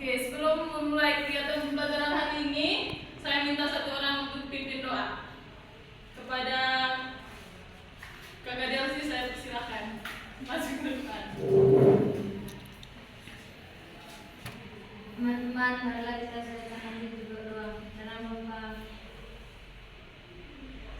Oke, sebelum memulai kegiatan pembelajaran hari ini, saya minta satu orang untuk pimpin doa. Kepada Kakak Delsi, saya persilahkan masuk ke depan. Teman-teman, marilah kita sertakan diri berdoa. Dalam nama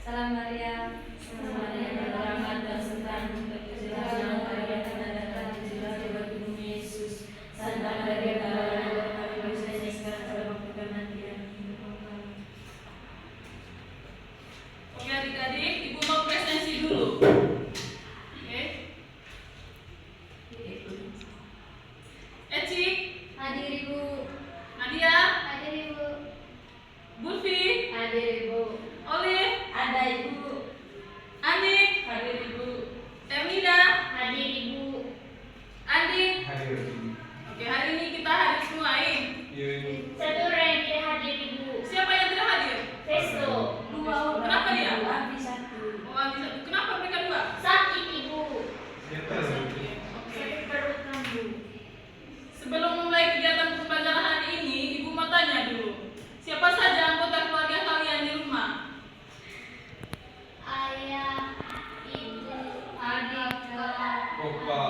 Salam Maria, Salam Maria, berrahmat dan serta terpujilah Maria, karena datang terpujilah bagi bumi Yesus. Santa Maria, doakanlah kami dosa sekarang pada waktu kematian. Oke adik-adik, ibu mau presensi dulu. Oke. Eci, hadir Ibu. Nadia, Hadir Ibu. Bulfi, Hadir Ibu. Olive, Ada Ibu. Anik, hadir ibu. Emida, Hadir Ibu. Andi. Hadir. Oke, hari ini kita hadir semua, Iya ibu. Satu orang tidak hadir Ibu. Siapa yang tidak hadir? Festo. Dua orang. Kenapa dia? Abi satu. Oh, Andi satu. Kenapa mereka dua? Sakit Ibu. Siapa? Oke. Sakit perut kamu. Sebelum memulai kegiatan pembelajaran hari ini, ibu mau tanya dulu. Siapa saja anggota keluarga kalian di rumah? Ayah, Ibu, adik, kakak. Opa.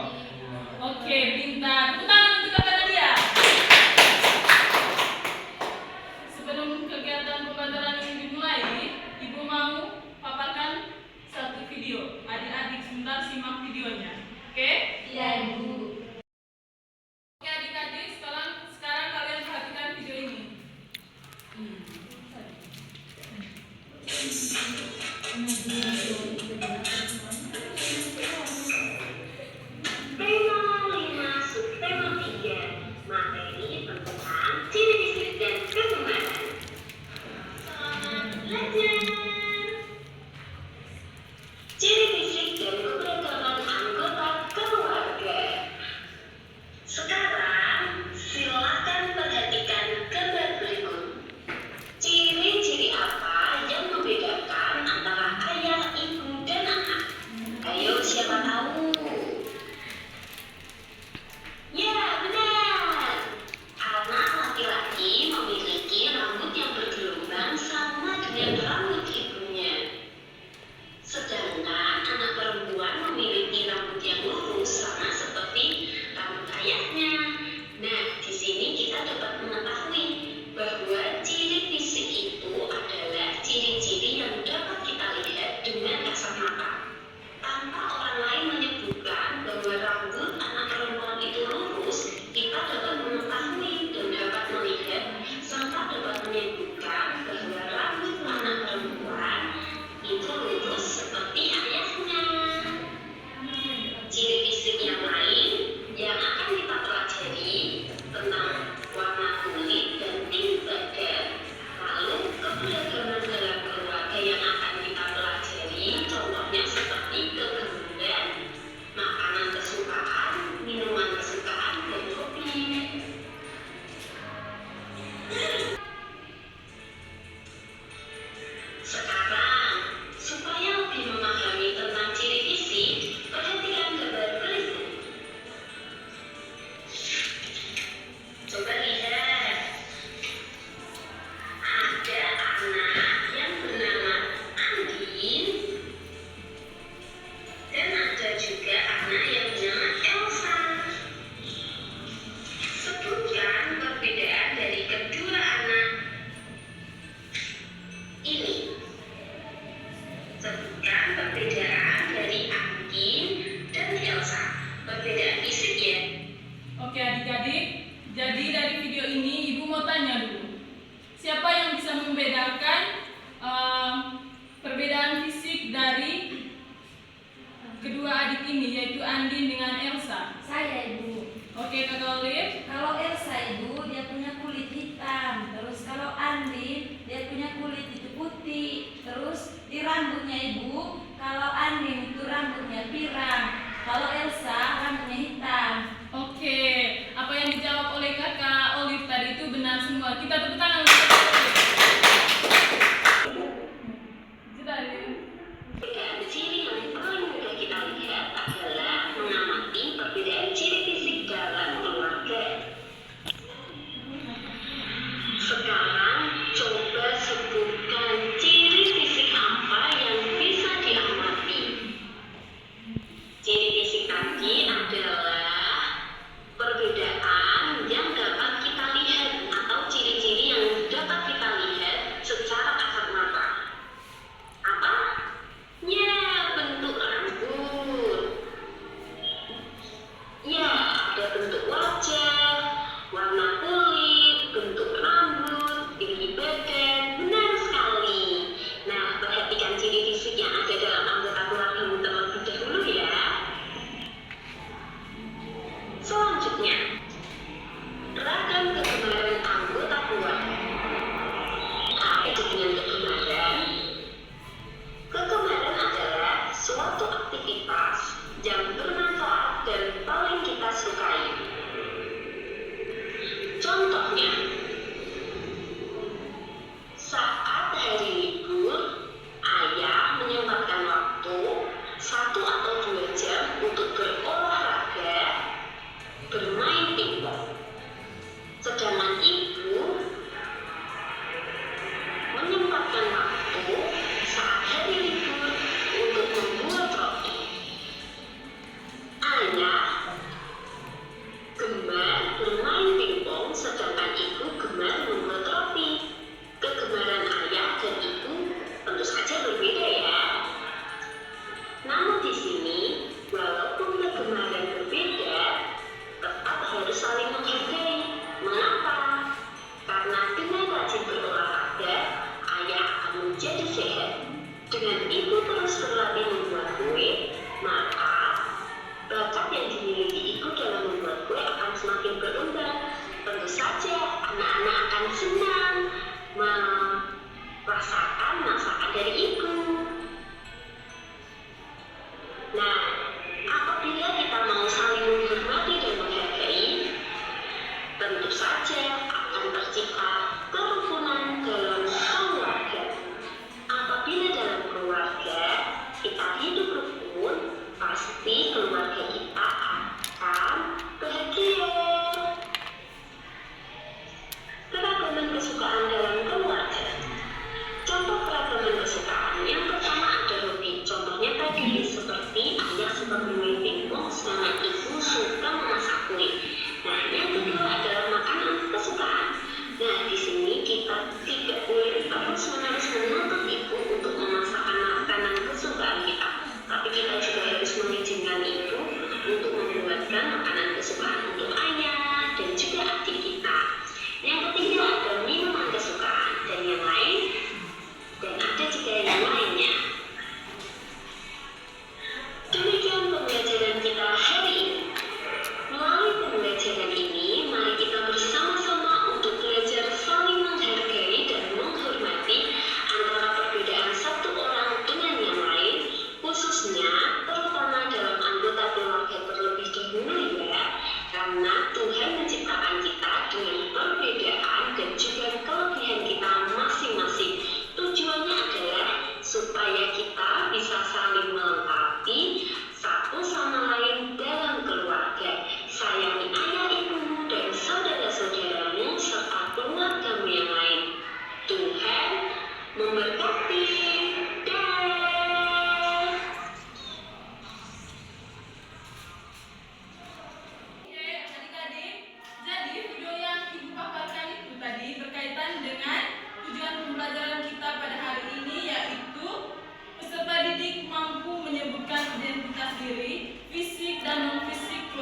Oke, pintar. Tepuk tangan untuk kakak Nadia. Sebelum kegiatan pembelajaran ini dimulai, ibu mau paparkan satu video. Adik-adik sebentar simak videonya. Oke? Iya Ibu. Oke adik-adik, sekarang kalian perhatikan video ini. Tema 5 subtema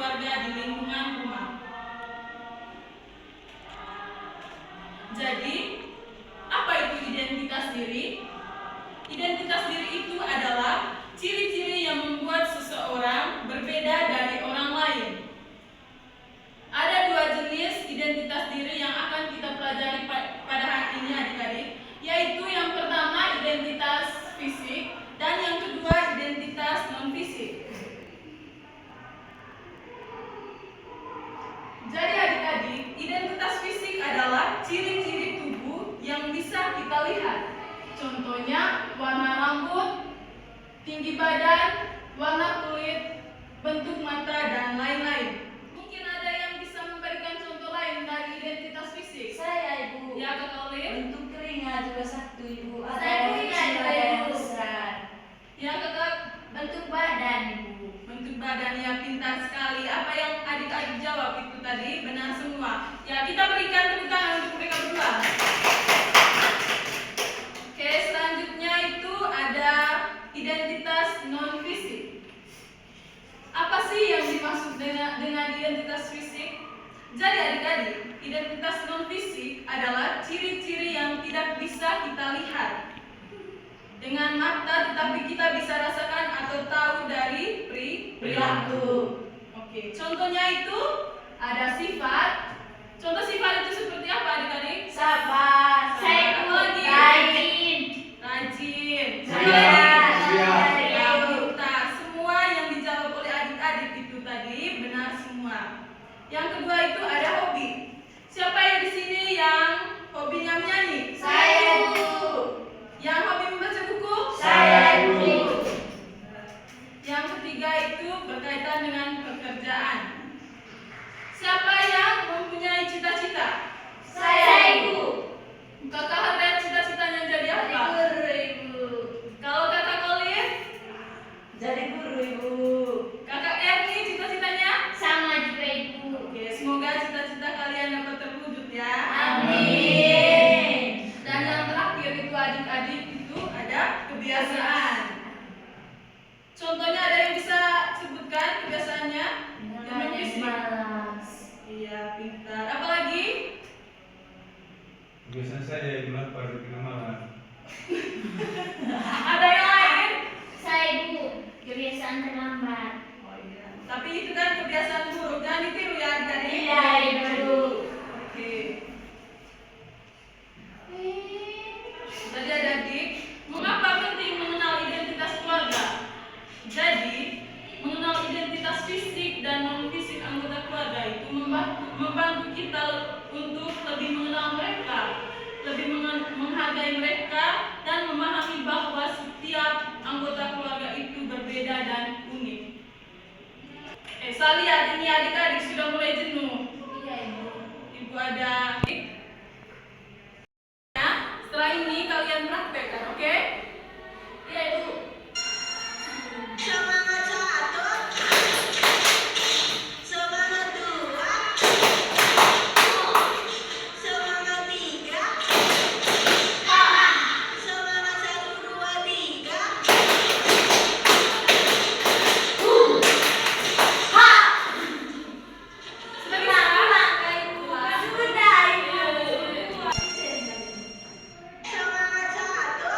keluarga di lingkungan rumah. Jadi, apa itu identitas diri? Identitas diri itu adalah ciri-ciri yang membuat seseorang berbeda dari orang lain. Ada dua jenis identitas diri yang akan kita pelajari pada hari ini adik-adik, yaitu yang pertama identitas fisik dan yang kedua identitas non-fisik. Jadi adik-adik, identitas fisik adalah ciri-ciri tubuh yang bisa kita lihat. Contohnya warna rambut, tinggi badan, warna kulit, bentuk mata, dan lain-lain. Mungkin ada yang bisa memberikan contoh lain dari identitas fisik. Saya Ibu. Ya, Kak Olin. Bentuk telinga juga satu Ibu. Ada Saya yang punya, kecil, ada yang Ibu. besar. Ya, Kakak. Bentuk badan Ibu. Bentuk badan, ya, pintar sekali. Apa yang adik-adik jawab itu tadi benar semua. Ya, kita berikan tepuk tangan untuk mereka berdua. Oke, selanjutnya itu ada identitas non-fisik. Apa sih yang dimaksud dengan identitas fisik? Jadi adik-adik, identitas non-fisik adalah ciri-ciri yang tidak bisa kita lihat dengan mata, tetapi kita bisa rasakan atau tahu dari perilaku. Oke, contohnya itu ada sifat. Contoh sifat itu seperti apa adik-adik? Sabar. Saya Apa lagi? rajin. Rajin. Saya. Ya, pintar. Semua yang dijawab oleh adik-adik itu tadi benar semua. Yang kedua itu ada hobi. Siapa yang di sini yang hobinya menyanyi? Saya Ibu. Yang hobi membaca buku? Saya Ibu. Yang ketiga itu berkaitan dengan pekerjaan. Siapa yang mempunyai cita-cita? Saya Ibu. Kakak Harriet cita-citanya jadi apa? Guru Ibu. Kalau kakak Colin? Jadi guru Ibu. Kakak Erni cita-citanya? Sama juga Ibu. Oke, semoga cita-cita kalian dapat terwujud ya. Amin. Dan yang terakhir itu adik-adik itu ada kebiasaan. Contohnya ada yang bisa sebutkan kebiasaannya? Yang non-fisik. Malas. Iya, pintar. Apalagi? Biasanya saya bilang pada malam. Ada yang lain? Saya Ibu. Kebiasaan terlambat. Oh iya. Tapi itu kan kebiasaan buruk, jangan ditiru ya adik-adik. Iya Ibu. Oke. Jadi adik-adik, mengapa penting mengenal identitas keluarga? Jadi, mengenal identitas fisik dan non-fisik anggota keluarga itu membantu kita untuk lebih mengenal mereka, lebih menghargai mereka, dan memahami bahwa setiap anggota keluarga itu berbeda dan unik. Saya lihat ini adik-adik sudah mulai jenuh. Iya Ibu. Ibu ada. Ya, setelah ini kalian praktekkan, oke? Iya Ibu. Semangat satu, semangat dua, semangat tiga, semangat satu dua tiga. Sudah bisa? Ibu. Sudah Ibu. Semangat satu,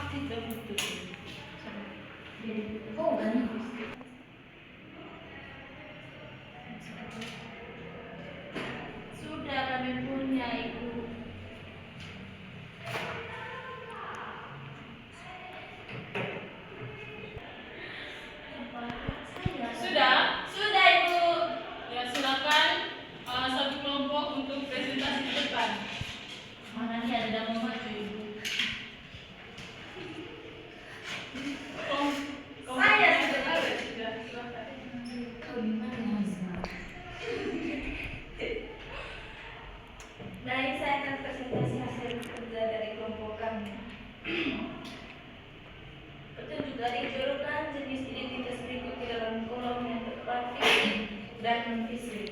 Oh, banyak. Sudah kami punya Ibu. Sudah? Sudah Ibu. Ya, silakan satu kelompok untuk presentasi di depan. Mana nih ada yang mau maju ibu? Saya sudah. Sudah, silakan. Kau gimana Hasna? Baik, saya akan presentasi hasil kerja dari kelompok kami. Petunjuk dari julukan jenis identitas berikut di dalam kolom yang tertera fisik dan non-fisik.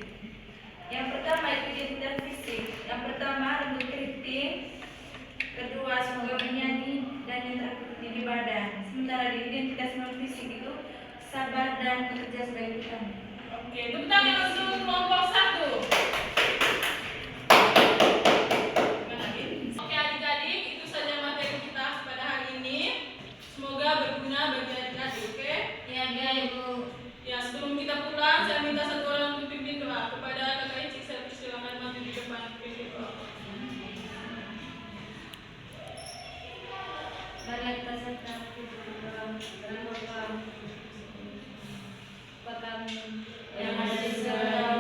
Yang pertama itu identitas fisik. Yang pertama rambut keriting, kedua semoga menyanyi, dan yang terakhir tinggi badan. Sementara di identitas non-fisik itu sabar dan bekerja sebagai petani. Oke, tepuk tangan untuk kelompok 1. Oke adik-adik, itu saja materi kita pada hari ini. Semoga berguna bagi adik-adik, oke? Ya Ibu. Ya, sebelum kita pulang, saya minta satu orang untuk pimpin doa. Kepada kakak Icik, saya persilakan maju di depan pimpin doa. Marilah kita serta dalam doa. Bapa kami Yang ada di surga,